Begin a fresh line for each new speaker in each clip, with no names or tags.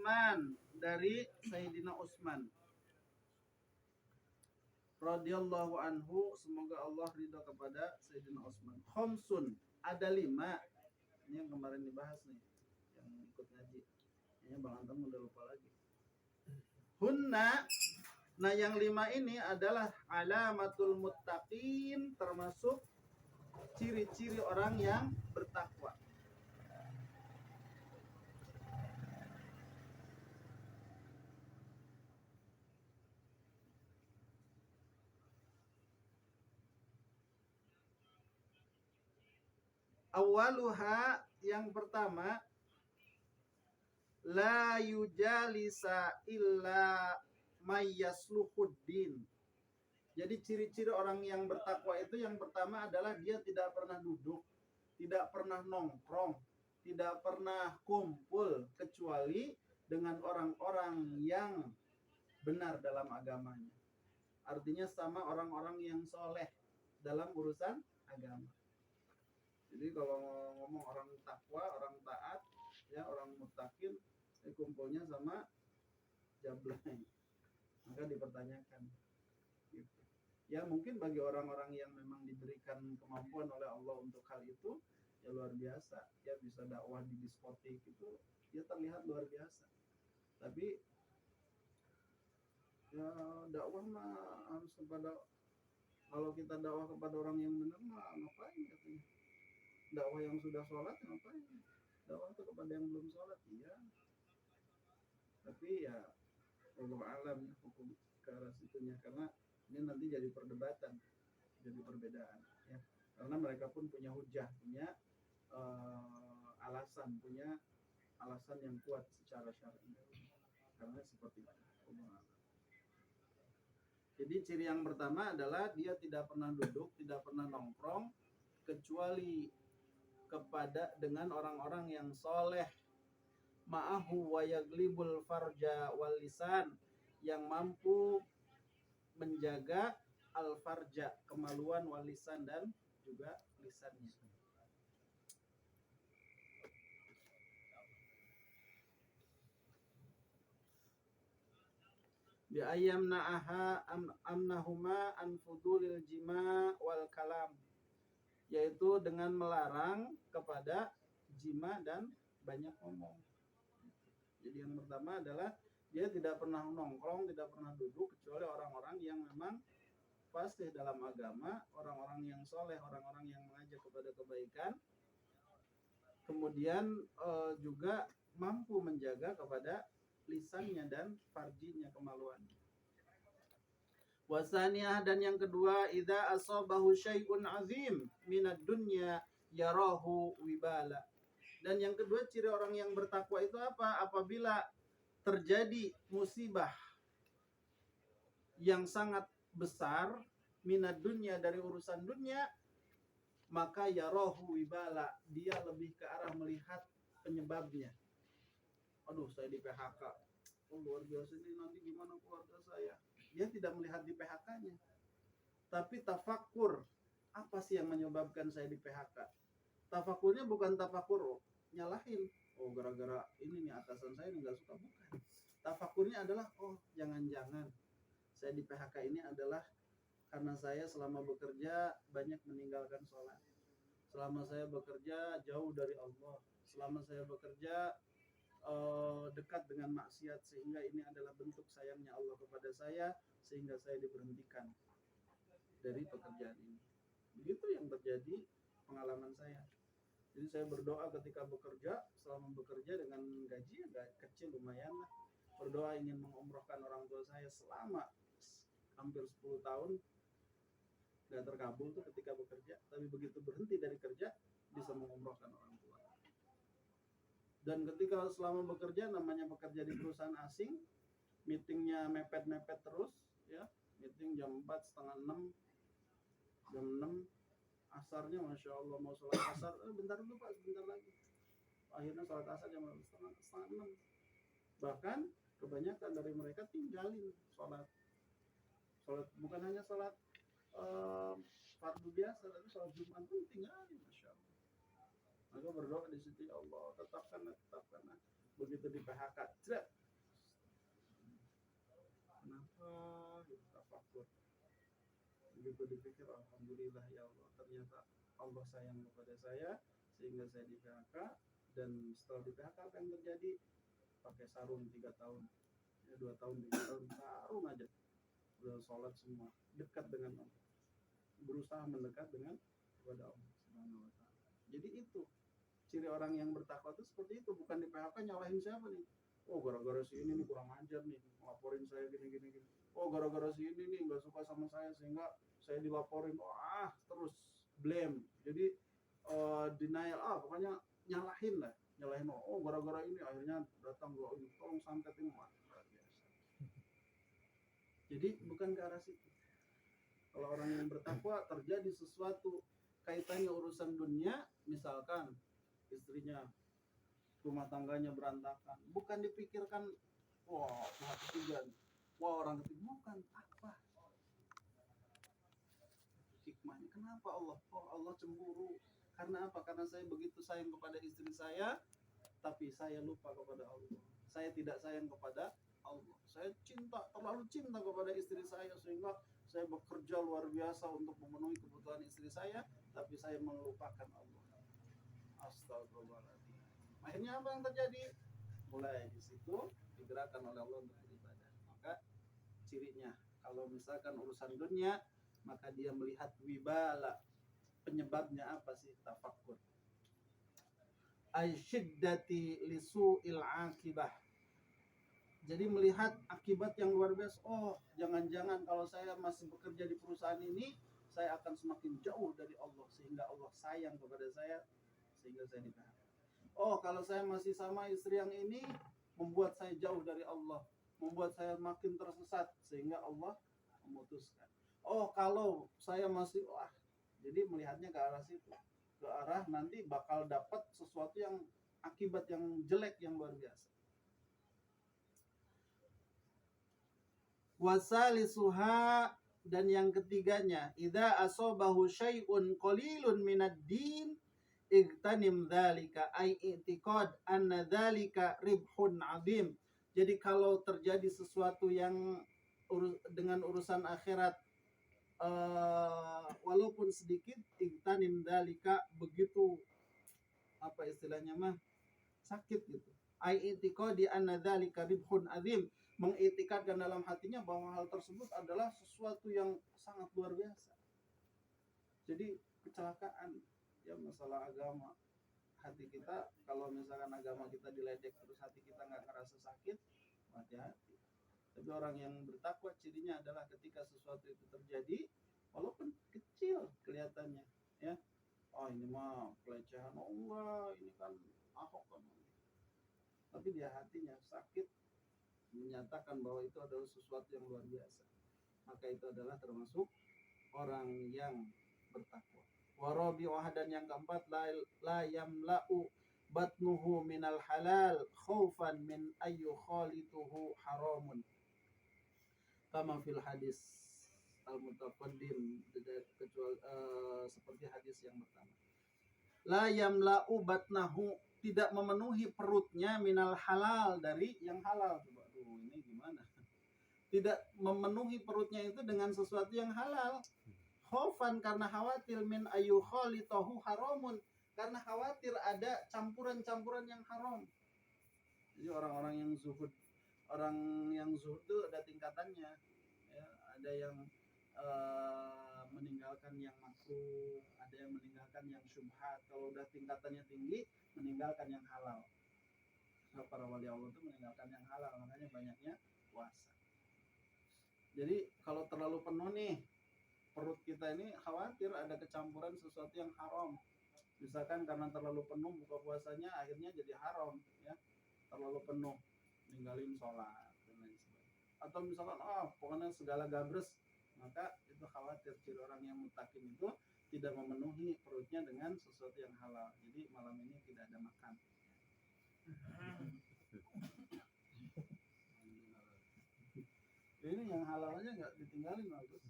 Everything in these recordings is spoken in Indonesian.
Utsman, dari Sayyidina Utsman radhiyallahu anhu, semoga Allah ridha kepada Sayyidina Utsman. Khamsun, ada 5. Ini yang kemarin dibahas nih, yang ikut ngaji. Kayaknya Bang Antam udah lupa lagi. Hunna, nah yang 5 ini adalah alamatul muttaqin, termasuk ciri-ciri orang yang bertakwa. Awaluha, yang pertama, la yujalisa illa mayyasluhuddin. Jadi ciri-ciri orang yang bertakwa itu yang pertama adalah dia tidak pernah duduk, tidak pernah nongkrong, tidak pernah kumpul kecuali dengan orang-orang yang benar dalam agamanya. Artinya sama orang-orang yang soleh dalam urusan agama. Jadi kalau ngomong orang takwa, orang taat, ya orang muttaqin, kumpulnya sama jablay, maka dipertanyakan. Gitu. Ya mungkin bagi orang-orang yang memang diberikan kemampuan oleh Allah untuk hal itu, ya luar biasa. Ya bisa dakwah di diskotik itu, ya terlihat luar biasa. Tapi ya dakwah mah harus kepada, kalau kita dakwah kepada orang yang benar mah ngapain katanya? Dakwah yang sudah sholat ngapain? Dakwah itu kepada yang belum sholat, iya. Tapi ya Allah alam hukum ke arah situnya, karena ini nanti jadi perdebatan, jadi perbedaan, ya. Karena mereka pun punya hujah, punya alasan, punya alasan yang kuat secara syar'i. Karena seperti itu. Jadi ciri yang pertama adalah dia tidak pernah duduk, tidak pernah nongkrong, kecuali dengan orang-orang yang soleh, ma'ahu wa yaglibul farja wal lisan, yang mampu menjaga al farja, kemaluan, wal lisan, dan juga lisannya. Bi ayyamna'aha amnahuma an fudulil jima wal kalam, yaitu dengan melarang kepada jima dan banyak ngomong. Jadi yang pertama adalah dia tidak pernah nongkrong, tidak pernah duduk, kecuali orang-orang yang memang fasih dalam agama, orang-orang yang soleh, orang-orang yang mengajak kepada kebaikan, kemudian juga mampu menjaga kepada lisannya dan farjinya, kemaluannya. Wasaniyah, dan yang kedua, idza asabahu syai'un azim minad dunya yarahu wibala. Dan yang kedua, ciri orang yang bertakwa itu apa? Apabila terjadi musibah yang sangat besar minad dunya, dari urusan dunia, maka yarahu wibala, dia lebih ke arah melihat penyebabnya. Aduh, saya di PHK. Oh, luar biasa ini, nanti gimana keluarga saya? Dia tidak melihat di PHK-nya, tapi tafakur, apa sih yang menyebabkan saya di PHK? Tafakurnya bukan tafakur nyalahin, oh gara-gara ini nih atasan saya nggak suka, bukan. Tafakurnya adalah, oh jangan-jangan saya di PHK ini adalah karena saya selama bekerja banyak meninggalkan sholat, selama saya bekerja jauh dari Allah, selama saya bekerja dekat dengan maksiat, sehingga ini adalah bentuk sayangnya Allah kepada saya, sehingga saya diberhentikan dari pekerjaan ini. Begitu yang terjadi pengalaman saya. Jadi saya berdoa ketika bekerja, selama bekerja dengan gaji agak kecil lumayan lah, berdoa ingin mengumrohkan orang tua saya selama hampir 10 tahun, gak terkabul tuh ketika bekerja. Tapi begitu berhenti dari kerja, bisa mengumrohkan orang tua. Dan ketika selama bekerja, namanya bekerja di perusahaan asing, meetingnya mepet-mepet terus, ya, meeting jam 4, setengah 6, jam 6, asarnya Masya Allah mau sholat asar, bentar dulu Pak, sebentar lagi. Akhirnya sholat asar jam setengah 6. Bahkan kebanyakan dari mereka tinggalin sholat bukan hanya sholat fardu biasa, tapi sholat Jumat pun tinggalin, Masya Allah. Maka berdoa di situ, Allah tetapkanlah. Begitu di PHK, Begitu dipikir, alhamdulillah ya Allah, ternyata Allah sayang kepada saya sehingga saya di PHK. Dan setelah di PHK apa yang terjadi? Pakai sarung 3 tahun, ya 2 tahun 3 tahun sarung aja, udah sholat semua, dekat dengan Allah, berusaha mendekat dengan kepada Allah Subhanahu wa taala. Jadi itu ciri orang yang bertakwa itu seperti itu, bukan di PHK nyalahin siapa nih. Oh gara-gara si ini nih kurang ajar nih, laporin saya gini. Oh gara-gara si ini nih nggak suka sama saya sehingga saya dilaporin. Terus blame. Jadi denial, pokoknya nyalahin lah, nyalahin. Oh gara-gara ini akhirnya datang gua ini, tolong santet ini, luar biasa. Jadi bukan ke arah situ. Kalau orang yang bertakwa terjadi sesuatu kaitannya urusan dunia, misalkan istrinya, rumah tangganya berantakan, bukan dipikirkan wah pihak ketiga, wah orang ketiga, bukan. Apa hikmahnya? Kenapa Allah cemburu? Karena apa? Karena saya begitu sayang kepada istri saya, tapi saya lupa kepada Allah. Saya tidak sayang kepada Allah. Saya terlalu cinta kepada istri saya sehingga saya bekerja luar biasa untuk memenuhi kebutuhan istri saya, tapi saya melupakan Allah. Astagfirullahaladzim. Akhirnya apa yang terjadi? Mulai di situ digerakkan oleh Allah untuk beribadah. Maka cirinya, kalau misalkan urusan dunia, maka dia melihat wibala. Penyebabnya apa sih? Tafakkur. Aisyiddati lisu'il akibah. Jadi melihat akibat yang luar biasa. Oh, jangan-jangan kalau saya masih bekerja di perusahaan ini, saya akan semakin jauh dari Allah sehingga Allah sayang kepada saya sehingga saya di-PHK. Oh, kalau saya masih sama istri yang ini, membuat saya jauh dari Allah, membuat saya makin tersesat sehingga Allah memutuskan. Oh, kalau saya masih jadi melihatnya ke arah situ, ke arah nanti bakal dapat sesuatu yang akibat yang jelek yang luar biasa. Wasalisuha, dan yang ketiganya, idza asabahu syai'un qalilun minad din igtanim dzalika, ai i'tiqad anna dzalika ribhun 'adzim. Jadi kalau terjadi sesuatu yang dengan urusan akhirat, walaupun sedikit, igtanim dzalika, begitu apa istilahnya mah, sakit gitu. Ai i'tiqadi anna dzalika ribhun 'adzim, mengitikadkan dalam hatinya bahwa hal tersebut adalah sesuatu yang sangat luar biasa. Jadi kecelakaan ya masalah agama, hati kita, kalau misalkan agama kita diledek terus hati kita nggak ngerasa sakit, hati-hati. Tapi orang yang bertakwa cirinya adalah ketika sesuatu itu terjadi, walaupun kecil kelihatannya, ya, oh ini mah pelecehan, oh enggak, ini kan Ahok kan, tapi dia hatinya sakit, menyatakan bahwa itu adalah sesuatu yang luar biasa, maka itu adalah termasuk orang yang bertakwa. Warabi'ah, dan yang keempat, la yamla'u batnuhu minal halal khaufan min ayyu khalituhu haramun, kama fil hadis al-mutaqaddim, kecuali seperti hadis yang pertama. La yamla'u batnahu, tidak memenuhi perutnya, minal halal, dari yang halal. Ini gimana? Tidak memenuhi perutnya itu dengan sesuatu yang halal. Khaufan, karena khawatir, min ayu khalitahu haramun, karena khawatir ada campuran-campuran yang haram. Jadi orang-orang yang zuhud, itu ada tingkatannya, ya, ada yang meninggalkan yang makruh, ada yang meninggalkan yang syubhat. Kalau udah tingkatannya tinggi, meninggalkan yang halal. Nah, para wali Allah itu meninggalkan yang halal, makanya banyaknya puasa. Jadi kalau terlalu penuh nih perut kita ini, khawatir ada kecampuran sesuatu yang haram. Misalkan karena terlalu penuh buka puasanya, akhirnya jadi haram, ya, terlalu penuh, ninggalin sholat dan lain sebagainya. Atau misalkan pokoknya segala gabres, maka itu khawatir. Ciri orang yang mutakin itu tidak memenuhi perutnya dengan sesuatu yang halal. Jadi malam ini tidak ada makan. Ini yang halalnya nggak ditinggalin, bagus.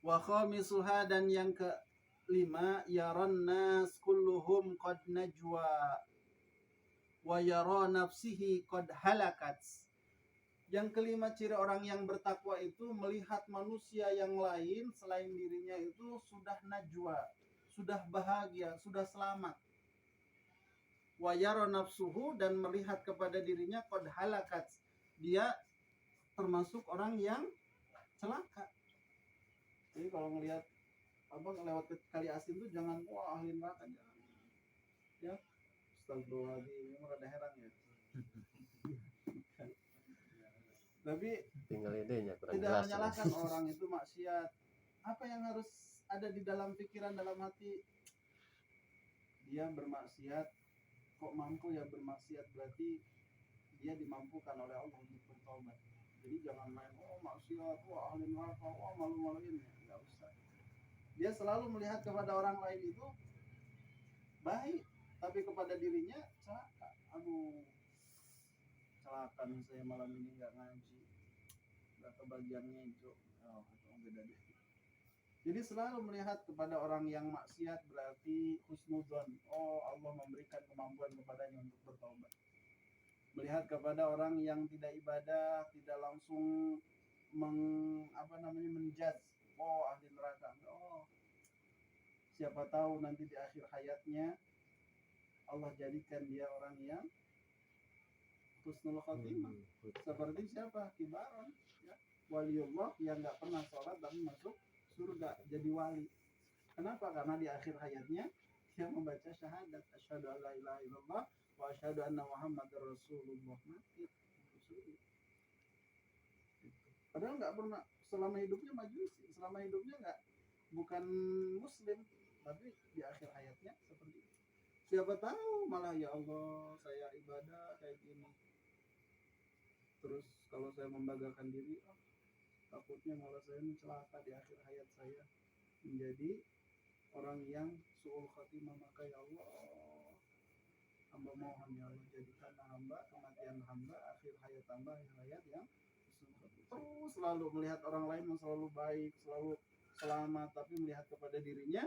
Wa khamisuha, dan yang kelima, yaran nas kulluhum qad najwa wa yara nafsihi qad halakat, Yang kelima, ciri orang yang bertakwa itu melihat manusia yang lain selain dirinya itu sudah najwa, sudah bahagia, sudah selamat. Wa yara nafsuhu, dan melihat kepada dirinya qad halakat, dia termasuk orang yang celaka. Jadi kalau ngelihat lewat ke kali asin tuh jangan wah ahli neraka, jangan. Ya, astagfirullahaladzim, memang ada heran ya. Tapi
tinggal idenya kurang
tidak
jelas.
menyalahkan orang itu maksiat. Apa yang harus ada di dalam pikiran, dalam hati? Dia bermaksiat, kok mampu ya bermaksiat, berarti dia dimampukan oleh Allah untuk bertobat. Jadi jangan main maksiat, wah ahli neraka, wah malu-maluin, nggak usah. Dia selalu melihat kepada orang lain itu baik, tapi kepada dirinya celaka. Aduh, celaka nih saya malam ini nggak ngaji, nggak kebagian ngejo. Oh, beda deh. Jadi selalu melihat kepada orang yang maksiat berarti husnudzon. Oh, Allah memberikan kemampuan kepadanya untuk bertobat. Melihat kepada orang yang tidak ibadah, tidak langsung menjudge. Oh, ahli neraka. Oh, siapa tahu nanti di akhir hayatnya Allah jadikan dia orang yang husnul khotimah. Seperti siapa? Kibaron, ya. Waliullah yang nggak pernah sholat tapi masuk surga jadi wali. Kenapa? Karena di akhir hayatnya dia membaca syahadat asyhadu alla ilaha illallah wa asyhadu anna muhammadar rasulullah, mati. Padahal nggak pernah selama hidupnya majusi, selama hidupnya bukan muslim, tapi di akhir hayatnya seperti itu. Siapa tahu malah ya Allah saya ibadah kayak gini, terus kalau saya membanggakan diri, takutnya malah saya celaka di akhir hayat saya menjadi orang yang su'ul khatimah. Maka ya Allah, hamba mohon ya Allah, jadikan hamba kematian hamba, akhir hayat hamba, akhir hayat yang terus selalu melihat orang lain yang selalu baik, selalu selamat, tapi melihat kepada dirinya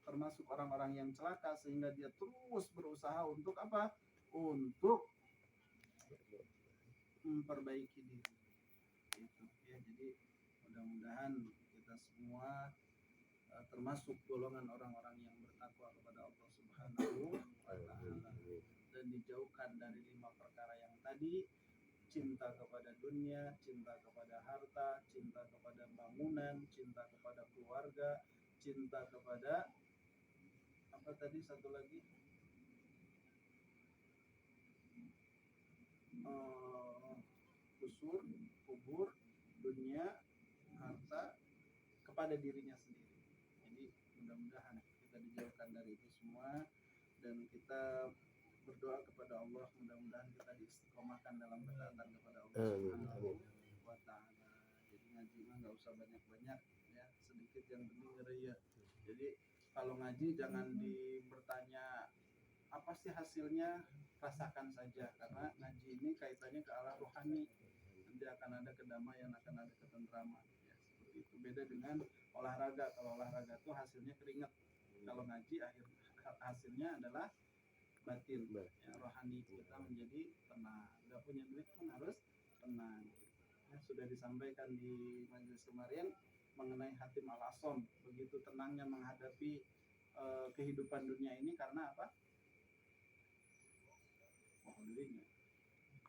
termasuk orang-orang yang celaka, sehingga dia terus berusaha untuk apa? Untuk memperbaiki diri. Itu ya, jadi mudah-mudahan kita semua termasuk golongan orang-orang yang bertakwa kepada Allah Subhanahu wa taala dan dijauhkan dari 5 perkara yang tadi: cinta kepada dunia, cinta kepada harta, cinta kepada bangunan, cinta kepada keluarga, cinta kepada apa tadi satu lagi, kubur, dunia, harta, kepada dirinya sendiri. Jadi mudah-mudahan kita dijauhkan dari itu semua dan kita berdoa kepada Allah, mudah-mudahan kita diistiqomahkan dalam ketaatan kepada Allah Subhanahu wa taala. Jadi ngaji mah nggak usah banyak-banyak ya, sedikit yang penting ya. Jadi kalau ngaji jangan bertanya apa sih hasilnya, rasakan saja, karena ngaji ini kaitannya ke arah rohani. Nanti akan ada kedamaian, akan ada ketentraman ya, seperti itu. Beda dengan olahraga. Kalau olahraga tuh hasilnya keringat, kalau ngaji hasilnya adalah batin ya, rohani kita menjadi tenang. Gak punya duit pun harus tenang ya. Sudah disampaikan di majelis kemarin mengenai Hatim Al-Asom, begitu tenangnya menghadapi kehidupan dunia ini. Karena apa?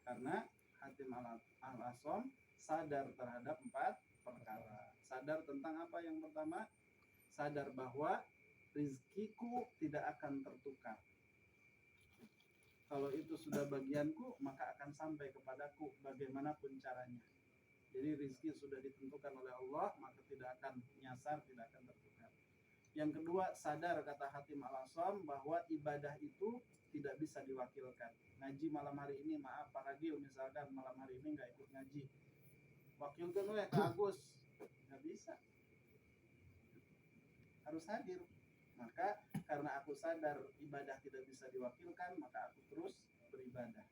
Karena Hatim Al-Asom sadar terhadap 4 perkara. Sadar tentang apa? Yang pertama, sadar bahwa rizkiku tidak akan tertukar. Kalau itu sudah bagianku, maka akan sampai kepadaku bagaimanapun caranya. Jadi rizki sudah ditentukan oleh Allah, maka tidak akan nyasar, tidak akan tertukar. Yang kedua, sadar, kata Hatim Al-Asom, bahwa ibadah itu tidak bisa diwakilkan. Ngaji malam hari ini, maaf Pak Ragil, misalkan malam hari ini nggak ikut ngaji, wakilkan oleh Kak Agus, nggak bisa, harus hadir. Maka karena aku sadar ibadah tidak bisa diwakilkan, maka aku terus beribadah.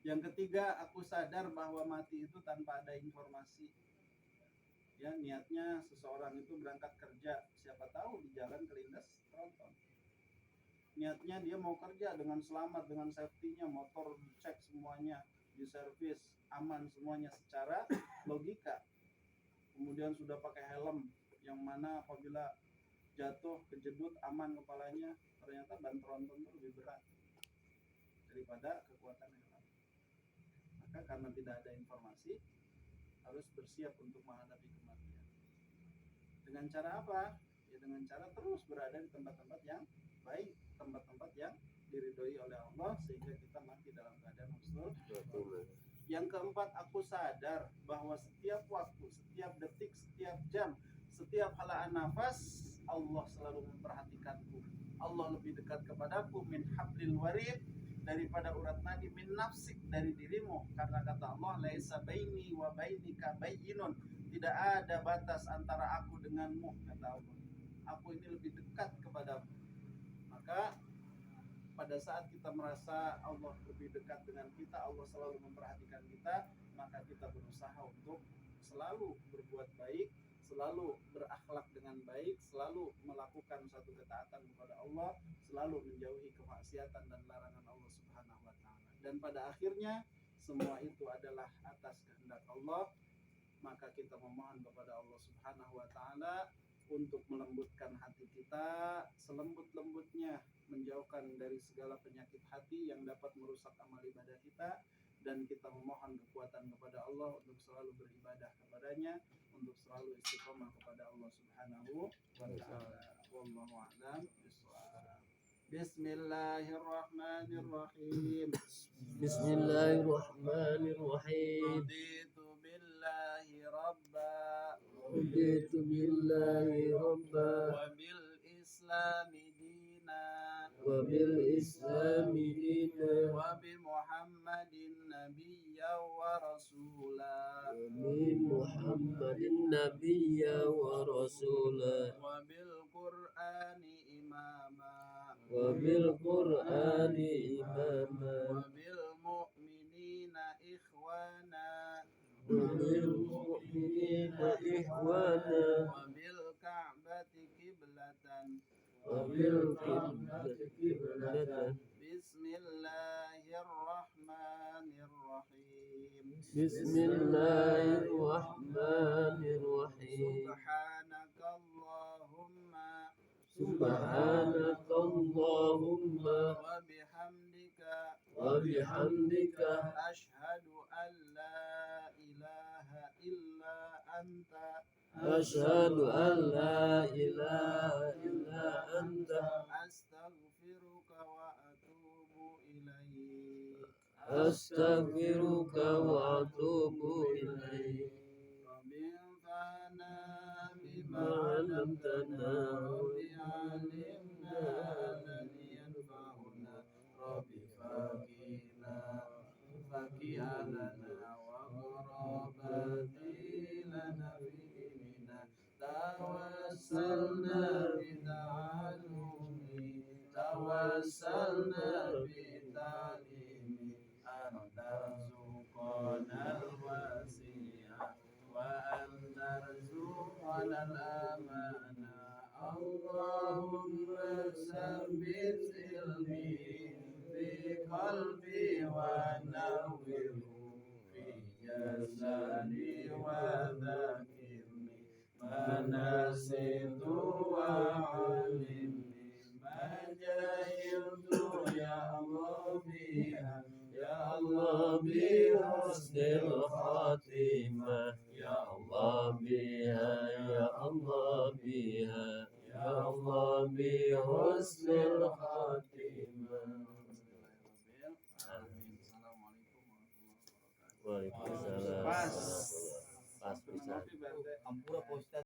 Yang ketiga, aku sadar bahwa mati itu tanpa ada informasi. Ya, niatnya seseorang itu berangkat kerja, siapa tahu di jalan kelindas tronton. Niatnya dia mau kerja dengan selamat, dengan safety-nya, motor cek semuanya, diservis, aman semuanya secara logika. Kemudian sudah pakai helm, yang mana apabila jatuh kejedut aman kepalanya, ternyata ban tronton itu lebih berat daripada kekuatan helm. Maka karena tidak ada informasi, harus bersiap untuk menghadapi kematian. Dengan cara apa? Ya dengan cara terus berada di tempat-tempat yang baik, tempat-tempat yang diridhoi oleh Allah, sehingga kita mati dalam keadaan husnul. Yang keempat, aku sadar bahwa setiap waktu, setiap detik, setiap jam, setiap halaan nafas, Allah selalu memperhatikanku. Allah lebih dekat kepadaku min hablil warid, daripada urat nadi, min nafsik, dari dirimu. Karena kata Allah, laisa baini wa bainika bayyinun, tidak ada batas antara aku denganmu, kata Allah. Aku ini lebih dekat kepadamu. Maka pada saat kita merasa Allah lebih dekat dengan kita, Allah selalu memperhatikan kita, maka kita berusaha untuk selalu berbuat baik, selalu berakhlak dengan baik, selalu melakukan satu ketaatan kepada Allah, selalu menjauhi kemaksiatan dan larangan Allah Subhanahu wa taala. Dan pada akhirnya semua itu adalah atas kehendak Allah, maka kita memohon kepada Allah Subhanahu wa taala untuk melembutkan hati kita selembut-lembutnya, menjauhkan dari segala penyakit hati yang dapat merusak amal ibadah kita, dan kita memohon kekuatan kepada Allah untuk selalu beribadah kepadanya, untuk selalu istiqomah kepada Allah Subhanahu wa taala. Wallahu a'lam bishawab. Bismillahirrahmanirrahim.
Bismillahirrahmanirrahim.
Raditu billahi rabba
Raditu billahi rabba
wa bil islami dina
wa bil islami dina
wa bi Muhammadin nabiyya wa rasula
wa bi Muhammadin nabiyya wa rasula
wa bil Qur'ani imama
wa bil Qur'ani imama
wa bil mu'minina ikhwana
wa bil mu'minina ikhwana
wa bil ka'bati qiblatan
wa bil qiblati qiblatan.
Bismillahirrahmanirrahim.
Bismillahirrahmanirrahim.
Subhanakallahumma
Subhanakallahumma
wa bihamdika
wa bihamdika
ashhadu an la ilaha illa anta
asyhadu an la ilaha illa anta
astaghfiruka wa atubu ilaik.
astaghfiruka wa atubu ilaik.
Rabbi anfa'na bima
Ma 'allamtana
Rabbi alimna alladhi yanfa'una Rabbi faqina lana wa ghurabati lana fi dinina tawassalna bitalimi antarzuqana al-wasi'ah wa antarzuqana al-amana. Allahumma sabbit ilmi fi qalbi wa nawwirhu fi jasadi wa dzakirni manasitu wa alimni majahiltu ya Allah biha ya Allah bi husnil khatimah
ya Allah biha ya Allah biha ya Allah bi husnil khatimah.
Assalamualaikum warahmatullahi wabarakatuh.
Waalaikumsalam.
Pas.
Pas bisa.
Ampura Pak Ustaz.